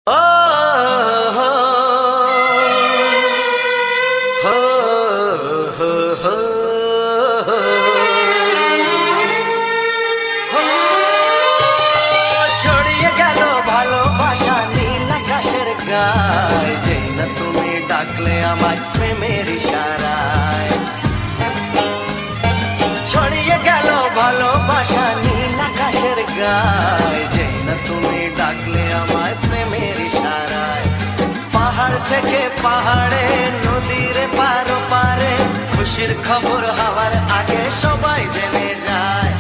ছড়িয়ে গেল ভালোবাসা নীল আকাশের গায়ে, যেই না তুমি ডাকলে আমায় প্রেমের ইশারায়। ছড়িয়ে গেল ভালোবাসা নীল আকাশের গায়ে, যেই না তুমি ডাকলে আমায় প্রেমের ইশারায়। পাহাড় থেকে পাহাড়ে, নদীর পার পারে, খুশির খবর হওয়ার আগে সবাই জেনে যায়।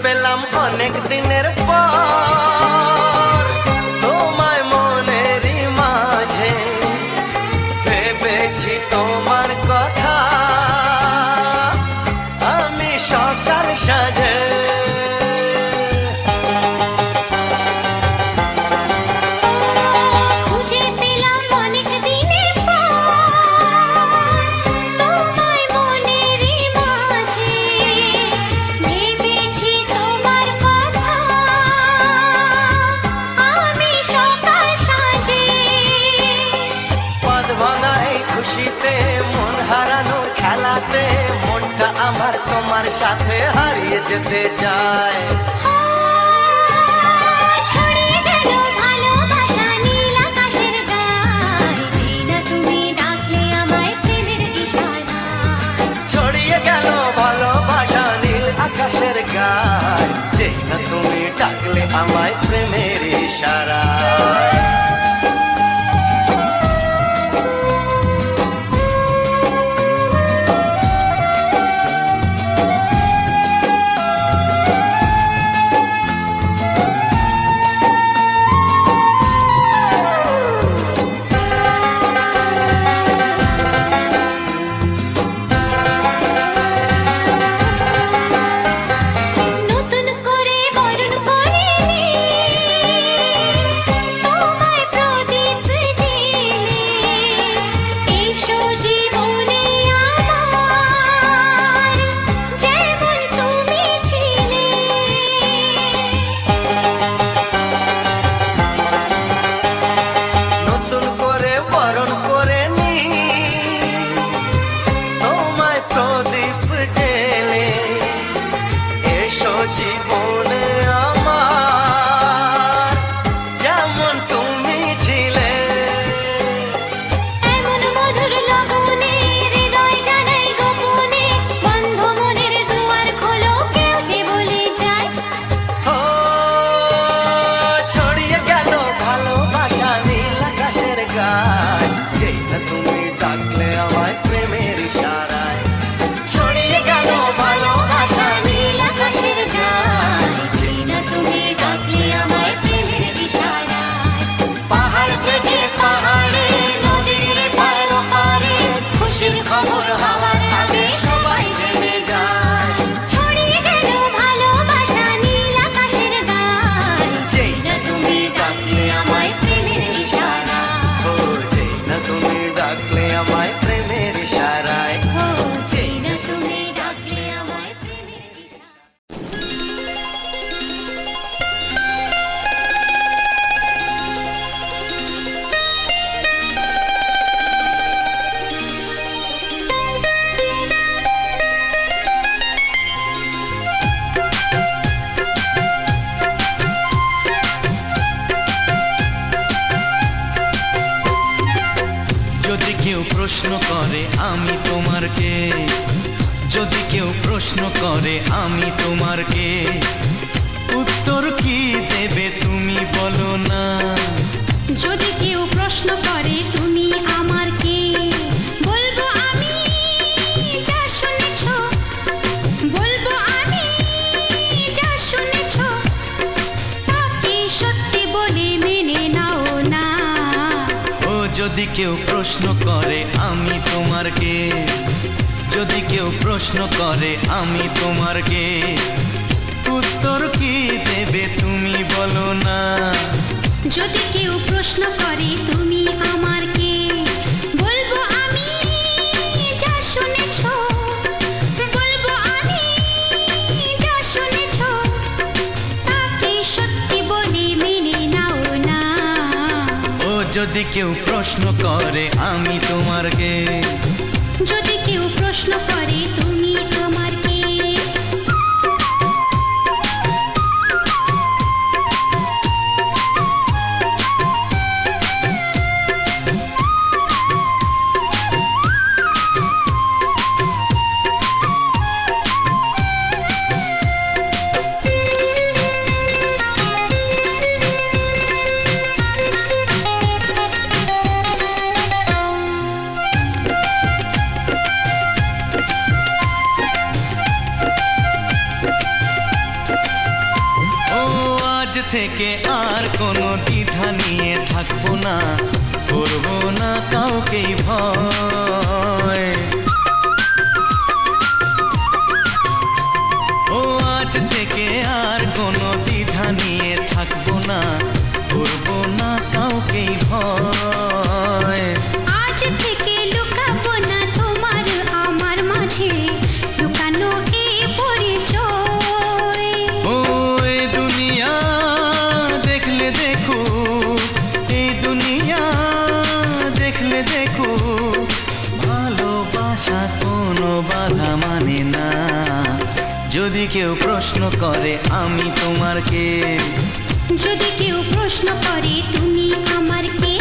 পেলাম অনেক দিনের পর তোমায় মনেরই মাঝে, ভেবেছি তোমার কথা আমি সকাল সাজে। খুশিতে মন হারানোর খেলাতে মনটা আমার তোমার সাথে হারিয়ে যেতে চায়। ছড়িয়ে গেল ভালোবাসা নীল আকাশের গায়ে, যেই না তুমি ডাকলে আমায় প্রেমের ইশারায়। ছড়িয়ে গেল ভালোবাসা নীল আকাশের গায়ে, যেই না তুমি ডাকলে আমায় প্রেমের ইশারায়। জীবনে আমার যেমন তুমি ছিলে, এমন মধুর লগনে হৃদয় জানাই গোপনে, বন্ধ মনের দুয়ার খোলো, কেউ যে বলে যায়। ছড়িয়ে গেল ভালোবাসা নীল আকাশের গায়ে, যেই না তুমি ডাকলে আমায় প্রেমের ইশারায়। ছড়িয়ে গেল ভালোবাসা নীল আকাশের গায়ে, যেই না তুমি ডাকলে আমায় প্রেমের ইশারায়। পাহাড় থেকে পাহাড়ে, নদীর পার পারে, খুশির খবর হওয়ার আগে সবাই জেনে যায়। ছড়িয়ে গেল ভালোবাসা নীল আকাশের গায়ে, যেই না তুমি ডাকলে আমায় প্রেমের ইশারায়। যেই না তুমি ডাকলে আমায় প্রেমের ইশারায়। যেই না তুমি ডাকলে আমায় প্রেমের ইশারায়। যদি কেউ প্রশ্ন করে আমি তোমার তোমার কে? যদি কেউ প্রশ্ন করে আমি তোমার কে, উত্তর কি দেবে তুমি বলো না? যদি কেউ প্রশ্ন করে তুমি আমার কে, বলবো আমি যা শুনেছ, বলবো আমি যা শুনেছ, তাকে সত্যি বলে মেনে নাও না। ও যদি কেউ প্রশ্ন করে আমি তোমার কে, যদি কেউ প্রশ্ন করে আমি তোমার কে, উত্তর কি দেবে তুমি বলো না? যদি কেউ প্রশ্ন করে তুমি আমার কে, বলবো আমি যা শুনেছ, বলবো আমি যা শুনেছ, তাকে সত্যি বলে মেনে নাও না। ও যদি কেউ প্রশ্ন করে আমি তোমার কে, যদি কেউ প্রশ্ন করে তুমি আমার কে। থেকে আর কোনো দ্বিধা নিয়ে থাকবো না, করবো না কাউকেই ভয়। ও আজ থেকে আর কোনো দ্বিধা নিয়ে থাকবো না, করবো না কাউকেই ভয়। আজ থেকে লুকাবো না তোমার আমার মাঝে লুকানো এ পরিচয়। ও এই দুনিয়া দেখলে দেখো, এই দুনিয়া দেখলে দেখো, ভালোবাসা কোনো বাধা মানে না। যদি কেউ প্রশ্ন করে আমি তোমার কে, যদি কেউ প্রশ্ন করে তুমি আমার কে।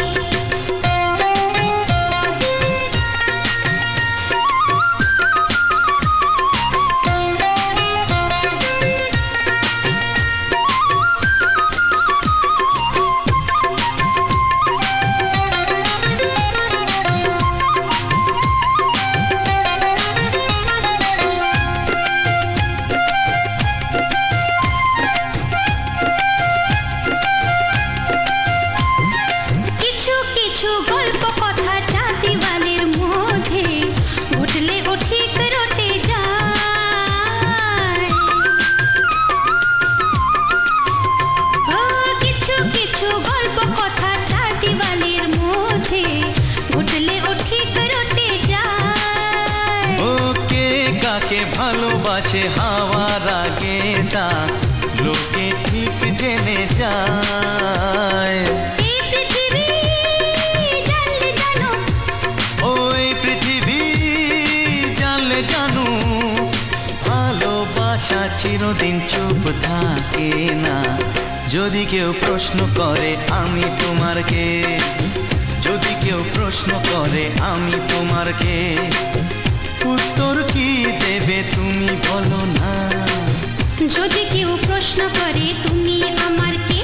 কিছু কিছু গল্প কথা চাঁদিওয়ালের মধ্যে ঘটলে ও ঠিক রটে যায়। ও কিছু কিছু গল্প কথা চাঁদিওয়ালের মধ্যে ঘটলে ও ঠিক রটে যায়। ও কে কাকে ভালোবাসে হাওয়ার আগে তা লোকে ঠিক জেনে যায়। এই পৃথিবী জানলে জানো, ওই পৃথিবী জানলে জানু, ভালোবাসা চিরদিন চুপ থাকে না। যদি কেউ প্রশ্ন করে আমি তোমার কে, যদি কেউ প্রশ্ন করে আমি তোমার কে, উত্তর কি দেবে তুমি বলো না? যদি কেউ প্রশ্ন করে তুমি আমার কে,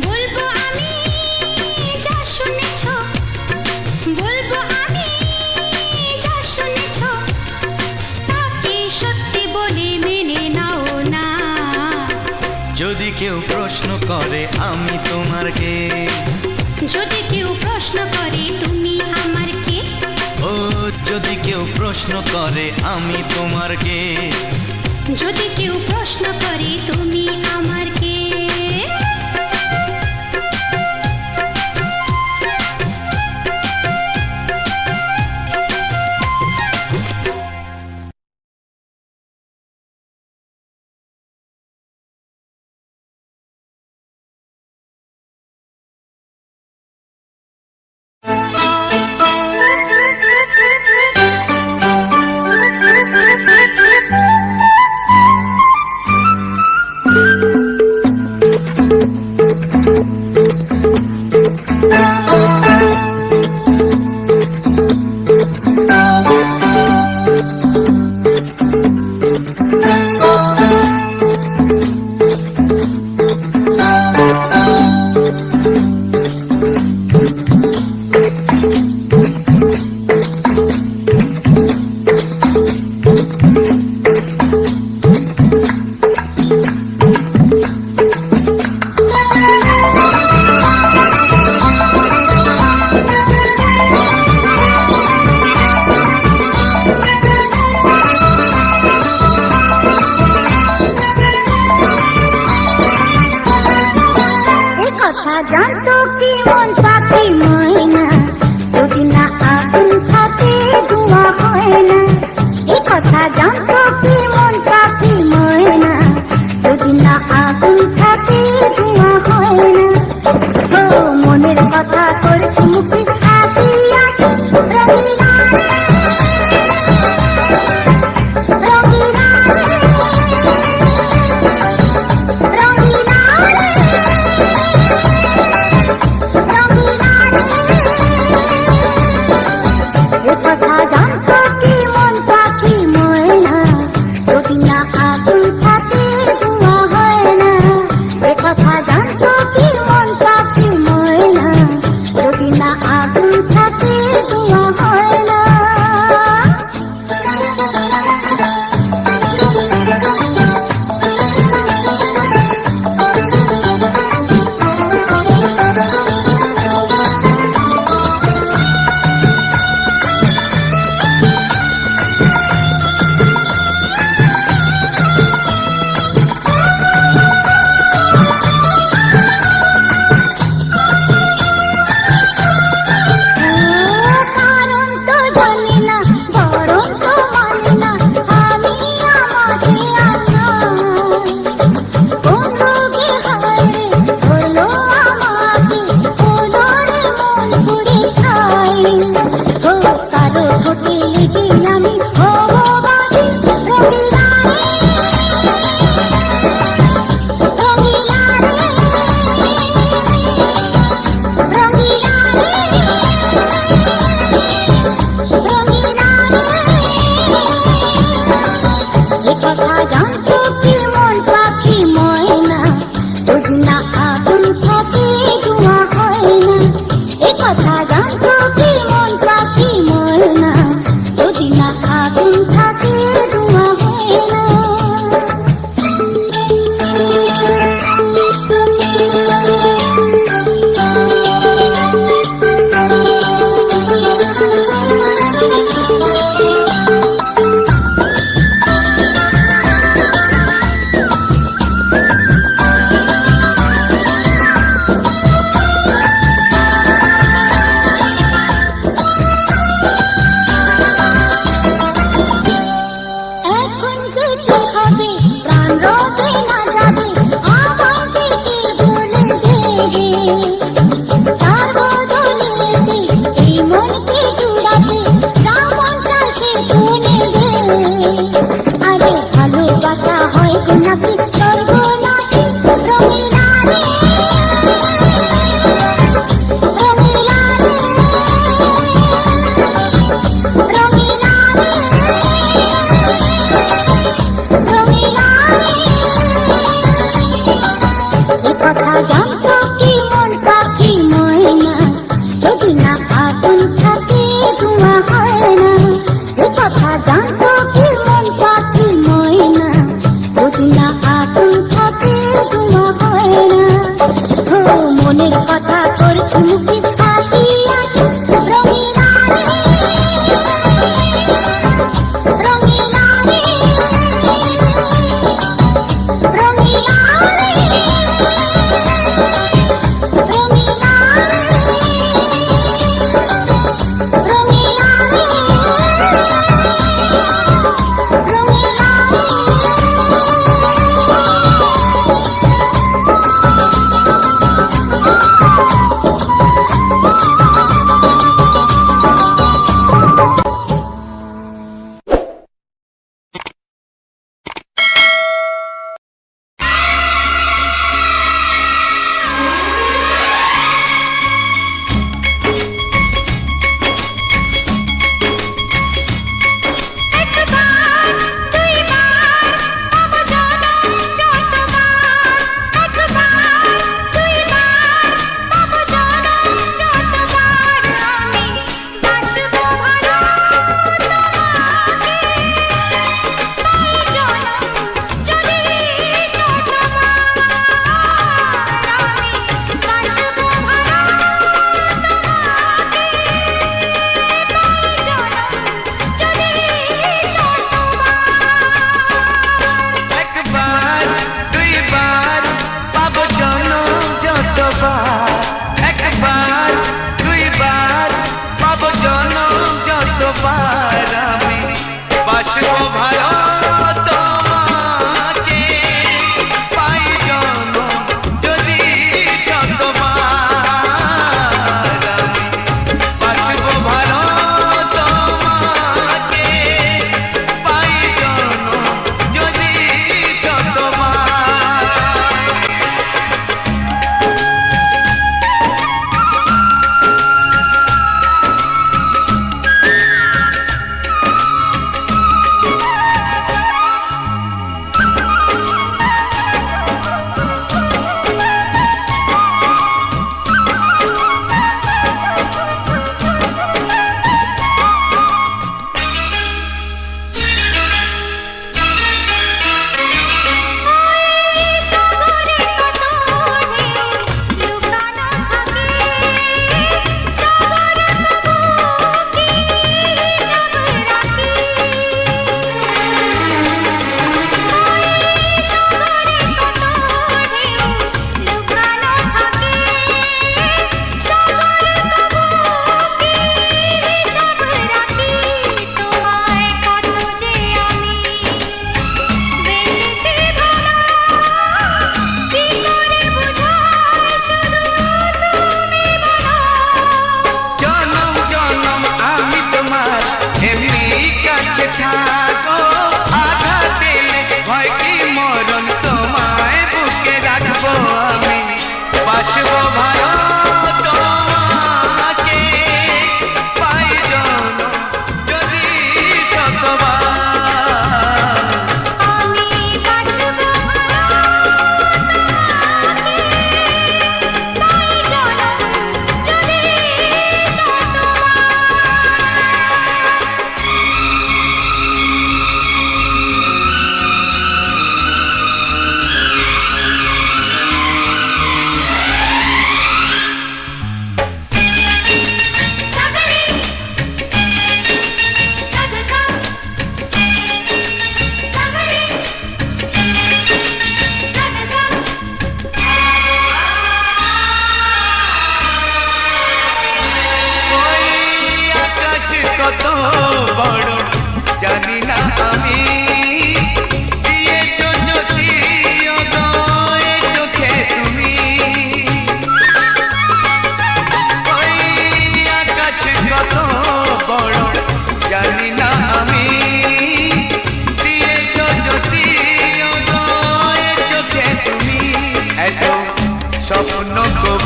বলবো আমি যা শুনেছ, বলবো আমি যা শুনেছ, তাকে সত্যি বলে মেনে নাও না। যদি কেউ প্রশ্ন করে আমি তোমার কে, যদি কেউ প্রশ্ন করে তুমি আমার কে, ও যদি কেউ প্রশ্ন করে আমি তোমার কে, যদি কেউ প্রশ্ন করে তুমি আমার কে। ধোঁয়া হয় না। এই কথা জানতো কি মন পাখি ময়না, যদি না আগুন থাকে ধোঁয়া হয় না। ও মনের কথা করছি মুখে হাসি হাসি, রঙিলা রে, রঙিলা রে, রঙিলা রে, রঙিলা রে। এ কথা জানতো কি মন পাখি ময়না, যদি না আগুন থাকে ধোঁয়া হয় না। এ কথা জানতো কি মন পাখি ময়না, যদি না আগুন থাকে ধোঁয়া হয় না।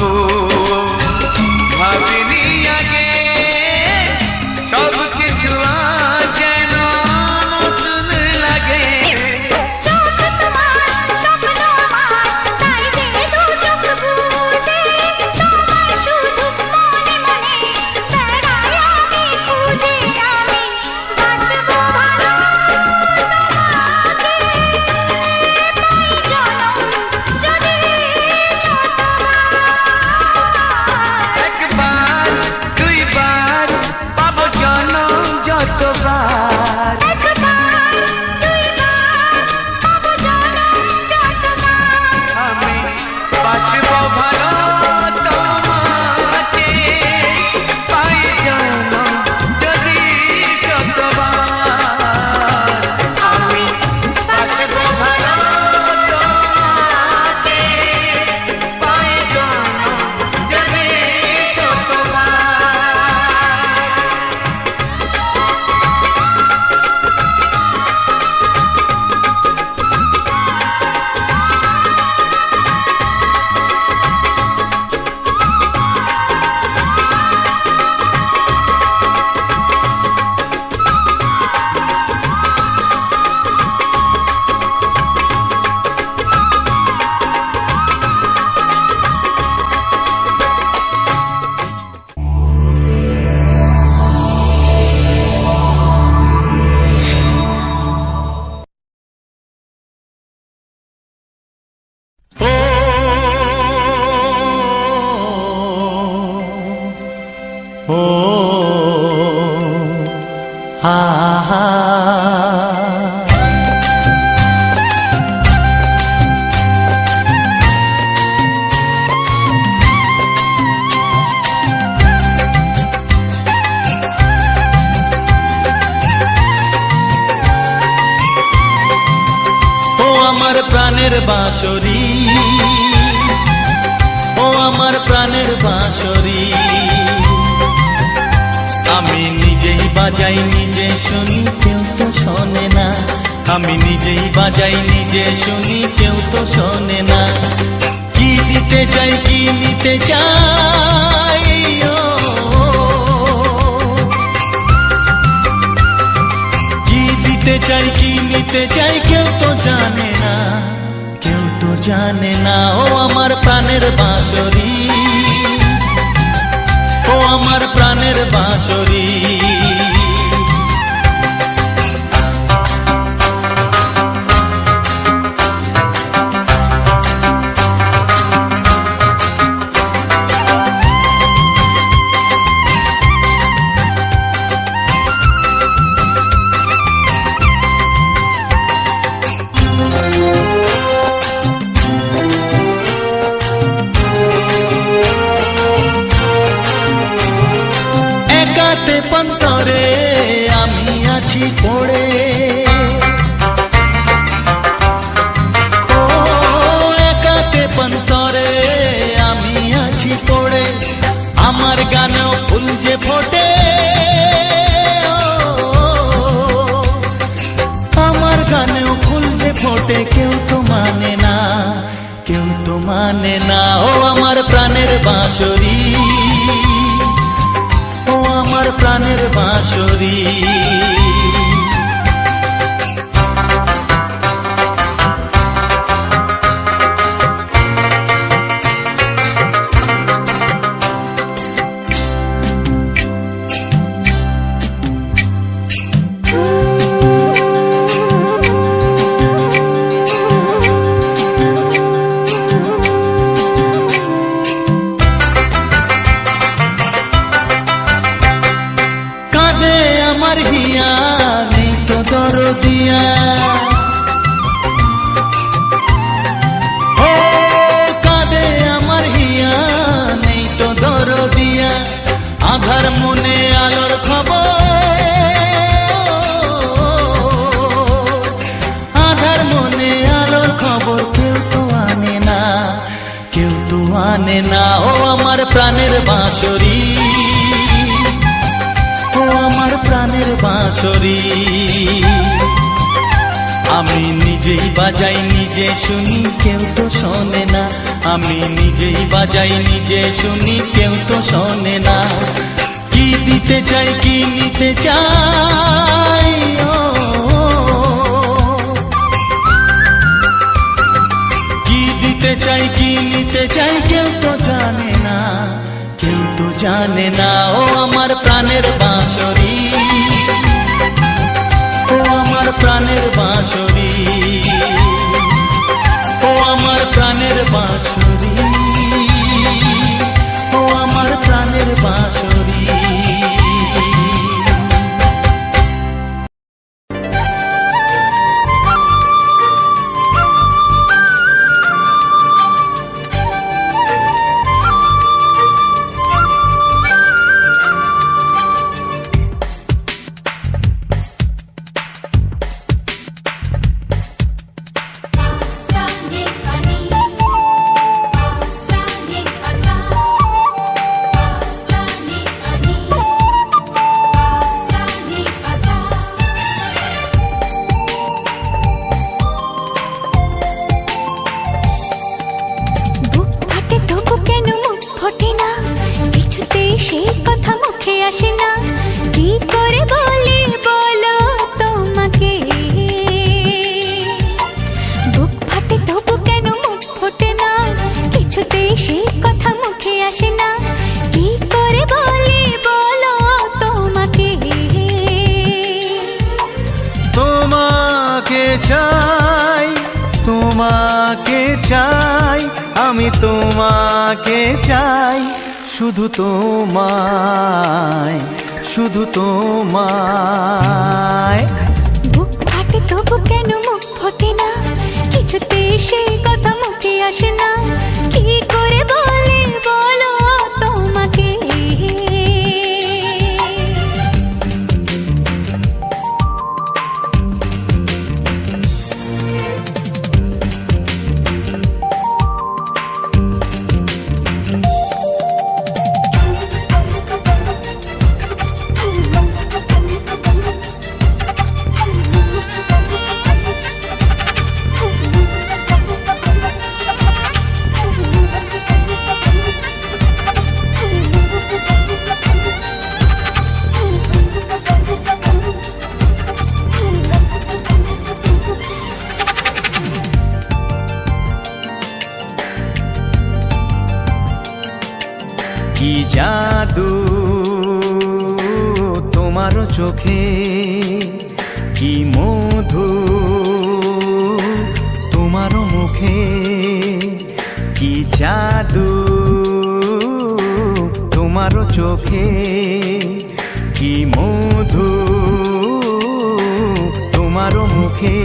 তবু ভাবিনি আগে সব কিছু আজ যেন নতুন লাগে। চোখ তোমার স্বপ্ন আমার, তাই যে দু চোখ বুঝে তোমায় শুধু মনে মনে বেড়াই আমি খুঁজে। আমি বাসবো ভালো তোমাকে, পাই জনম যদি শতবার। একবার দুইবার পাবো জনম যতবার। একবার দুইবার পাবো জনম যতবার। আমি বাসবো ভালো তোমাকে, পাই জনম যদি শতবার। আমি বাসবো ভালো তোমাকে, পাই জনম যদি শতবার। আমার প্রাণের বাঁশরি, ও আমার প্রাণের বাঁশরি, আমি নিজেই বাজাই নিজে শুনি কেউ তো শোনে না। আমি নিজেই বাজাই নিজে শুনি কেউ তো শোনে না। কি দিতে চাই কি নিতে চাই, ও কি দিতে চাই কি নিতে চাই কেউ তো জানে না, কেউ তো জানে না। ও আমার প্রাণের বাঁশরি, ও আমার প্রাণের বাঁশরি। একাতে পন্তরে আমি আছি পড়ে, ও একাতে পন্তরে আমি আছি পড়ে। আমার গানেও ফুল যে ফোটে, আমার গানেও ফুল যে ফোটে কেউ তো মানে না, কেউ তো মানে না। ও আমার প্রাণের বাঁশরি, ও আমার প্রাণের বাঁশরি। কাঁদে আমার হিয়া নেই তো দরদিয়া, ও কাঁদে আমার হিয়া নেই তো দরদিয়া। আধার মনে আলোর খবর, আধার মনে আলোর খবর কেউ তো আনে না, কেউ তো আনে না। ও আমার প্রাণের বাঁশরি, ও আমার প্রাণের বাঁশরি। আমি নিজেই বাজাই নিজে শুনি কেউ তো শোনে না। আমি নিজেই বাজাই নিজে শুনি, কেউ তো শোনে না। কি দিতে চাই কি নিতে চাই, ও কি দিতে চাই কি নিতে চাই, কেউ তো জানে না, কেউ তো জানে না। ও আমার প্রাণের বাঁশরি, ও আমার প্রাণের বাঁশরি, ও আমার প্রাণের বাঁশরি, ও আমার প্রাণের বাঁশরি। চাই, তোমাকে চাই, আমি তোমাকে চাই, শুধু তোমায়, শুধু তোমায়। বুক ফাটে তবু কেন মুখ ফোটে না, কিছুতে সেই কথা মুখে আসে না, কি করে বলে বলো তোমাকে। কি জাদু তোমার চোখে, কি মধু তোমার মুখে, কি জাদু তোমার চোখে, কি মধু তোমার মুখে।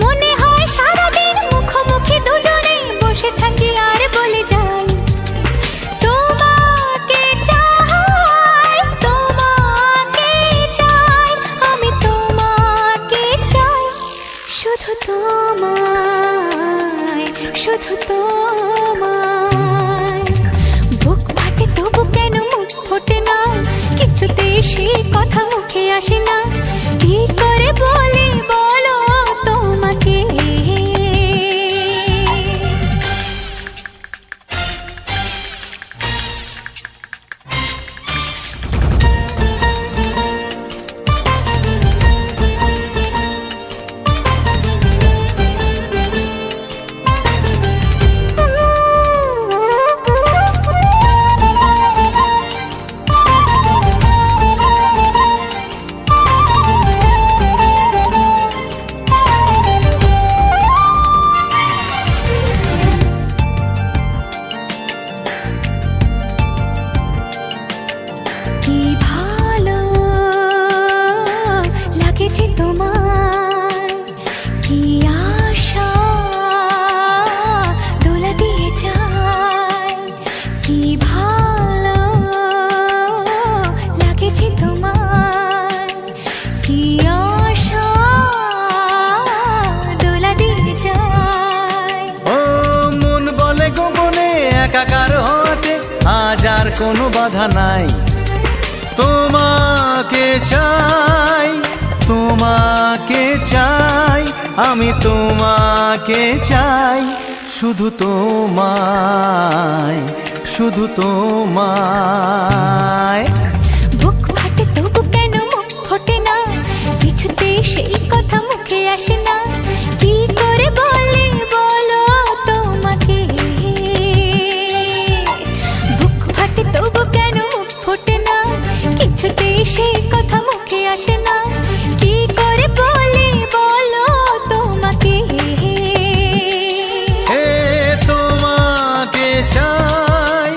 মনে হয় সারাদিন মুখোমুখি দুজনে বসে থাকি আর বলে যাই, তোমাকে চাই, তোমাকে চাই, আমি তোমাকে চাই, শুধু তোমায়, শুধু তোমায়। বুক ফাটে তবু কেন মুখ ফোটে না, কিছুতে সেই কথা মুখে আসে না, কি করে বলে বলো তোমাকে। কি ভালো লাগেছে তোমার, কি আশা দোলা দিয়ে যায়, কি ভালো লাগেছে তোমার, কি আশা দোলা দিয়ে যায়। ও মন বলে গোপনে একাকার হতে আজ আর কোনো বাধা নাই, তোমাকে চাই, তোমাকে চাই, আমি তোমাকে চাই, শুধু তোমায়, শুধু তোমায়। বুক ফাটে তবু কেন মুখ ফোটে না, কিছুতে সেই কথা মুখে আসে না, কি করে বলে বলো তোমাকে। বুক ফাটে তবু কেন মুখ ফোটে না, কিছুতে সেই কথা মুখে আসে না, কি করে বলে বলো তোমাকে। হে তোমাকে চাই,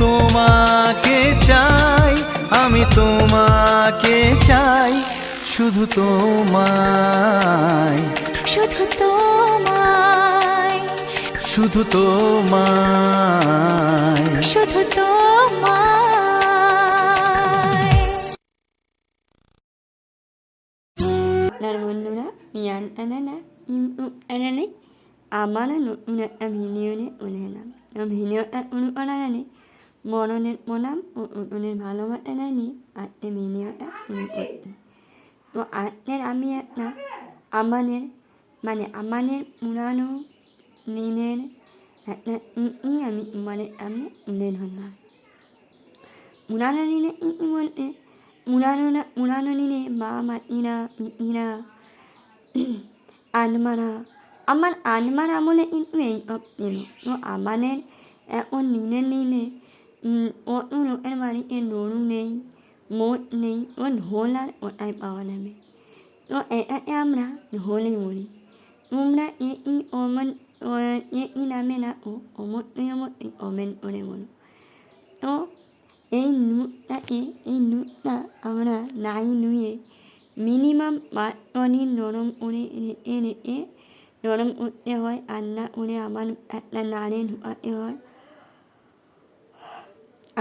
তোমাকে চাই, আমি তোমাকে চাই, শুধু তোমায়, শুধু তোমায়, শুধু তোমায়। শুধু তোমায়। আপনার বন্ধুরা মিয়ান আনানা আনানে আমার নতুন একটা ভিডিওনে উঠলাম। ভিডিওটা অনুপ্রাণে মননের মনাম ও উঠনের ভালোবাসা নিয়ে আজকে ভিডিওটা শুরু করতে। তো আজকের আমি একটা আমাদের পুরানো দিনের একটা আমি আমি তুলে ধরলাম। পুরানো দিনে বলতে পুরানো দিনে মা মাটিরা পিটিরা আনমারা, আমার আনমার আমলে কিন্তু এইসব ছিল। তো আমাদের এখন দিনে দিনে অত লোকের বাড়িতে গরু নেই, মোট নেই, ও ঢোল আর কোথায় পাওয়া যাবে। তো এটাকে আমরা ঢোলই বলি। তোমরা এ ই নামে না ও অমরটি কমেন্ট করে বলো। তো এই নুটটা আমরা নাই নুয়ে মিনিমাম 5 মিনিট নরম করে রেখে নরম করতে হয়। রান্না করে আমার একটা নাড়ে ঢুকাতে হয়,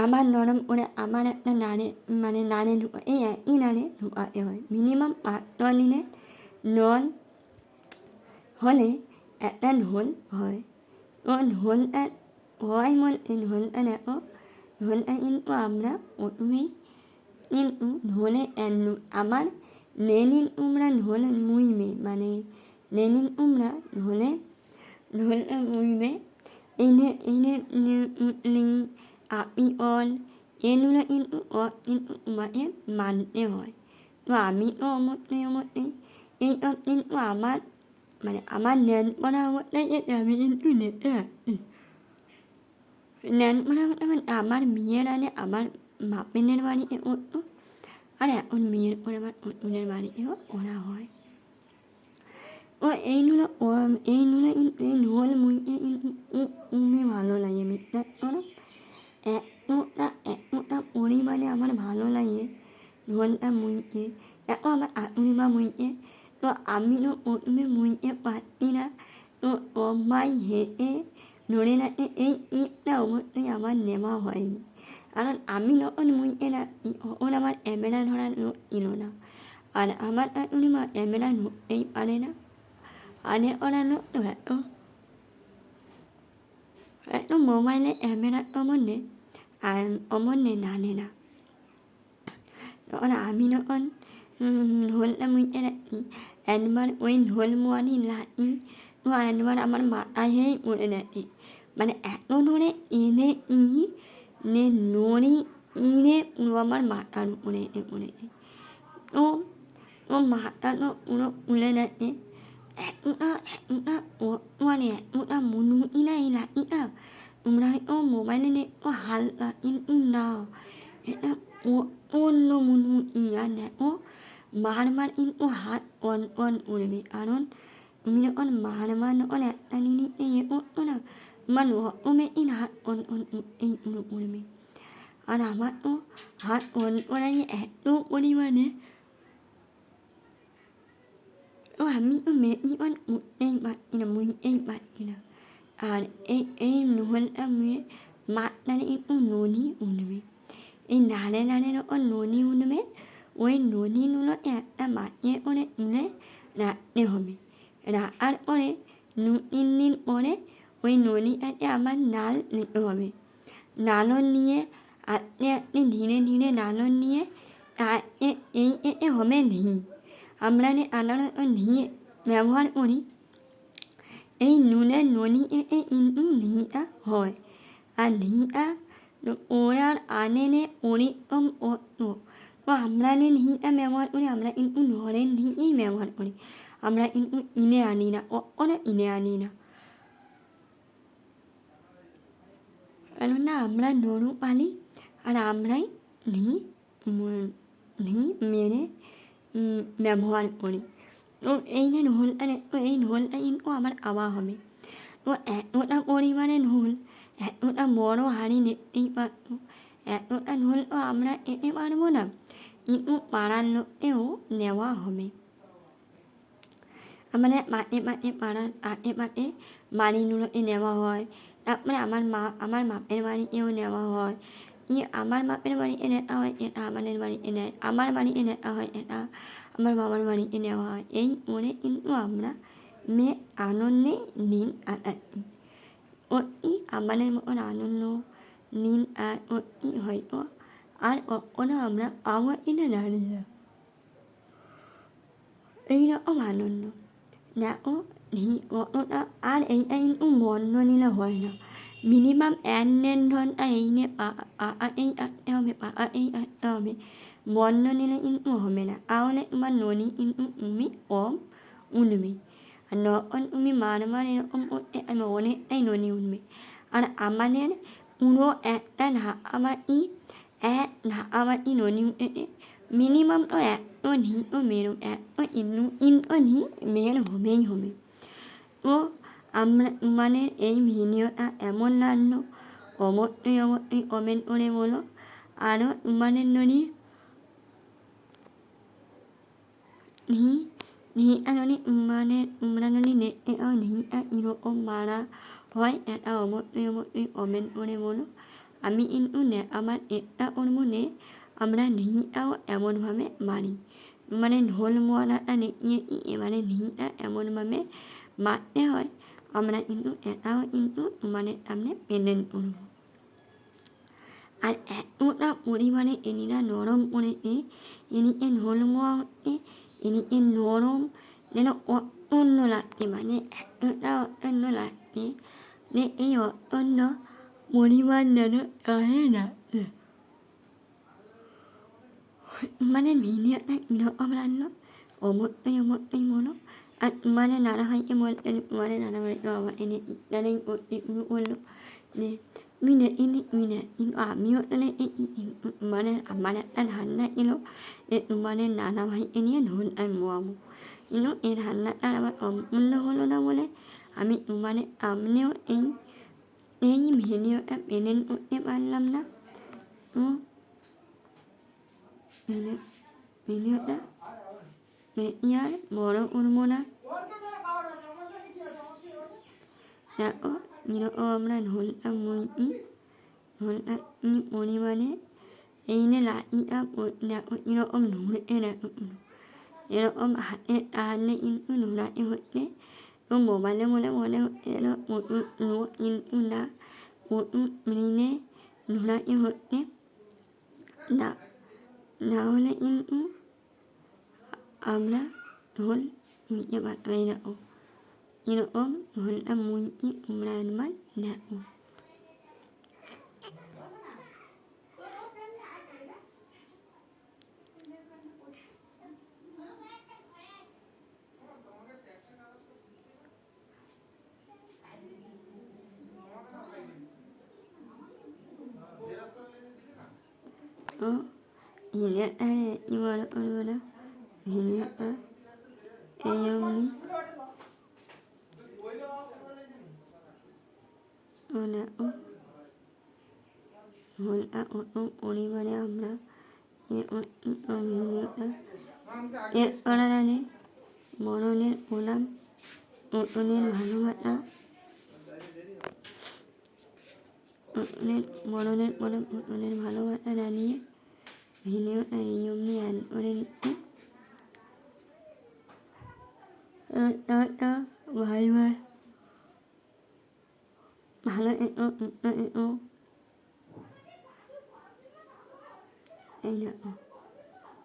আবার নরম করে আমার একটা নাড়ে এই একই নাড়ে ঢুকাতে হয়। মিনিমাম 5 মিনিট নল হলে একটা ঢোল হয়। ও ঢোলটা হয় বলতে ঢোলটা দেখো, ঢোলটা কিন্তু আমরা প্রথমেই কিন্তু ঢোলে আমার নেনিন তোমরা ঢোল মুইবে নেনিন তোমরা ঢোলটা মুইবে এনে উটলি আপি অল এগুলো কিন্তু কিন্তু তোমাকে মানতে হয়। তো আমি তো অমতে এইসব কিন্তু আমার আমার ন্যান করা অবস্থায় আমি কিন্তু নিতে আসি। ন্যান করা আমার বিয়ের আগে আমার বাপেনের বাড়িতে করতো, আর এখন বিয়ের পরে আমার অন্যের বাড়িতেও করা হয়। ও এইগুলো কিন্তু এই ঢোল মুইতে কিন্তু খুবই ভালো লাগে। বিশ্বাস করো, এতটা পরিমাণে আমার ভালো লাগে ঢোলটা মুইতে। দেখো আমার আতুরিমা মুইতে, তো আমি তো প্রথমে মুইতে পারছি না, তো সবাই হেঁটে ধরে রাখে এই ইটটা অবশ্যই আমার নেওয়া হয়নি। কারণ আমি যখন মুইতে রাখছি তখন আমার ক্যামেরা ধরার লোক ছিল না, আর আমার আতুরিমা ক্যামেরা ধরতেই পারে না। আনে ওরা লোক তো এত মোবাইলে ক্যামেরা অমনে আর অমনে নানে না। তখন আমি যখন ঢোলটা মুইতে রাখি, একবার ওই ঢোল মোয়ানি লাঠি তো একবার আমার মাথায় পড়ে রাখি, এত ধরে এনে নে নড়ি ইনে পুরো আমার মাথার উপরে পড়েছে। তো ও মাথা তো পুরো খুলে রাখে, এতটা এতটা মুনমুটি না এই লাঠিটা। তোমরা হয়তো মোবাইলে দেখো হালকা, কিন্তু না, এটা অন্য মুনমুটি। আর দেখো বারবার কিন্তু হাত অন উঠবে, কারণ তুমি যখন বারবার যখন একটা জিনিসে করতো না, তোমার অটোমেটিক হাত এই উঠবে। আর আমার তো হাত অন করাই এত পরিমাণে, তো আমি তো বেশিক্ষণ উঠতেই পারছি না। আর এই ঢোলটা মুয়ে মাথায় একটু ননি উঠবে, এই নাড়ে যখন ননি উঠবে, ওই ননিগুলো একটা মাটিয়ে করে তুলে রাখতে হবে। রাখার পরে 2-3 দিন পরে ওই ননিটাকে আবার নাল নিতে হবে। নালন নিয়ে আস্তে আস্তে ধীরে ধীরে নালন নিয়ে এতে হবে ঘি। আমরা আলাদা ঘি ব্যবহার করি, এই নুনের ননি ইনু নিয়া হয় আর নিয়া ওরার আনেনে ওরি ও আমরা নিয়া ব্যবহার করি আমরা ইনু নরেন নিই ব্যবহার করি আমরা ইনু ইনে আনি না ওরা ইনে আনি না কেননা আমরা নরু পালি আর আমরাই নি মেরে ব্যবহার করি ও এই যে ঢোলটা এই ঢোলটা কিন্তু আমার আওয়া হবে ও এতটা পরিমাণে ঢোল এতটা বড় হাঁড়ি নিতেই পারতো এতটা ঢোল তো আমরা এতে পারবো না কিন্তু পাড়ার লোককেও নেওয়া হবে আমাদের পাড়ার বাড়িগুলোকে নেওয়া হয় তারপরে আমার বাপের বাড়িতেও নেওয়া হয় আমার বাপের বাড়িতে নেওয়া হয় এটা আমাদের বাড়িতে নেয় আমার বাড়িতে নেওয়া হয় এটা আমার বাবার বাড়িতে নেওয়া হয় এই করে কিন্তু আমরা আনন্দে দিন কাটাচ্ছি অতি আমাদের মতন আনন্দ দিন আর অতি হয়তো আর কখনো আমরা আমার কিনে জানি না এইরকম আনন্দ দেখো কতটা আর এইটা কিন্তু বন্ধ নিলে হয় না মিনিমাম 1-1.5 ঘন্টা এই নিয়ে এই আঁকতে হবে এই আঁকতে হবে বন্ধ নিলে কিন্তু হবে না তাহলে তোমার ননি কিন্তু তুমি কম উঠবে আর যখন তুমি বারবার এরকম করতে অনেকটাই ননি উঠবে আর আমাদের পুরো একটা ঢাকাবাটি ননি উঠেছে মিনিমাম তো এত ঢিটো মেরো এত ইন্টো বের হবেই হবে তো আমরা মানে এই ভিডিওটা এমন লাগলো অবশ্যই কমেন্ট করে বলো আরও তোমাদের যদি ঘিটা যদি তোমরা যদি দেখতে পাও ঘিটা কীরকম মারা হয় এটা অবশ্যই কমেন্ট করে বলো আমি কিন্তু আমার এটা করবো নে আমরা ঘিটাও এমনভাবে মারি মানে ঢোল মোয়ালাটা দেখিয়েছি এবারে ঘিটা এমনভাবে মারতে হয় আমরা কিন্তু এটাও কিন্তু তোমাদের সামনে প্রেজেন্ট করবো আর এতটা পরিমাণে এনিরা নরম করেছে এদিকে ঢোল মোয়া হচ্ছে এদিকে নরম যেন অত্যন্ত লাগছে মানে এতটা অত্যন্ত লাগছে যে এই অত্যন্ত পরিমাণ যেন কাহে না মানে ভিডিওটা কীরকম লাগলো অবশ্যই বলো আর মানে নানা ভাইকে বলতে মানে নানা ভাইকে বাবা এনে ইত্যাদি করতে শুরু করলো যে মিনে কিন্তু আমিও মানে আমার একটা ধারণা ছিল যে তোমাদের নানা ভাইকে নিয়ে ঢোলটা মোয়াবো কিন্তু এই ধারণাটা আমার সম্পূর্ণ হলো না বলে আমি মানে সামনেও এই ভিডিওটা প্রেজেন্ট করতে পারলাম না তো ভিডিওটা আর বড় করবো না দেখো যেরকম আমরা ঢোলটা মুইছি ঢোলটা কি পরিমাণে এই নে লাঠিটা দেখো এরকম ঢুঁড়ে দেখো এরকম হাতে টানলে কিন্তু ঢোড়াতে হচ্ছে তো মোবাইলে মনে হচ্ছে যেন প্রচুর লোক কিন্তু না প্রচুর মিলে ঢোড়াতে হচ্ছে না হলে কিন্তু আমরা ঢোল মুইতে পারবো এরকম এরকম ঢোলটা মুইছি তোমরা একবার দেখো ও ভিডিওটা কি বড় করবো না ভিডিওটা এই অমনি ঢোলটা কত পরিমাণে আমরা ভিডিওটা এর করার আগে মরণের প্রণাম নতুনের ভালোবাসা মরণের প্রণাম নতুনের ভালোবাসা জানিয়ে ভিডিওটা এই অমনি অ্যাড করে নিচ্ছি ভাই ভালো এতো এই দেখো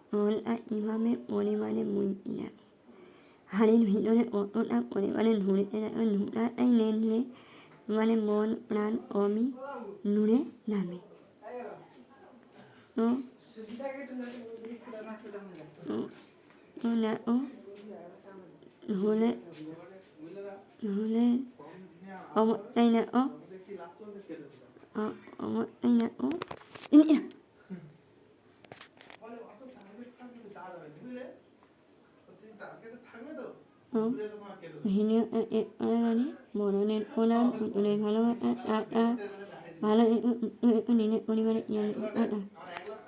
ঢোলটা কীভাবে পরিমাণে মুইছি দেখো হাড়ির ভিতরে কতটা পরিমাণে ধরে নুরাটাই নেনলে মানে মন প্রাণ অমি নূরে নামে ও ও হলে হলে অমতাই না ও অমতাই না ও ভিডিও গানে মরণের কোনার ভালোবাসা ভালো পরিবারে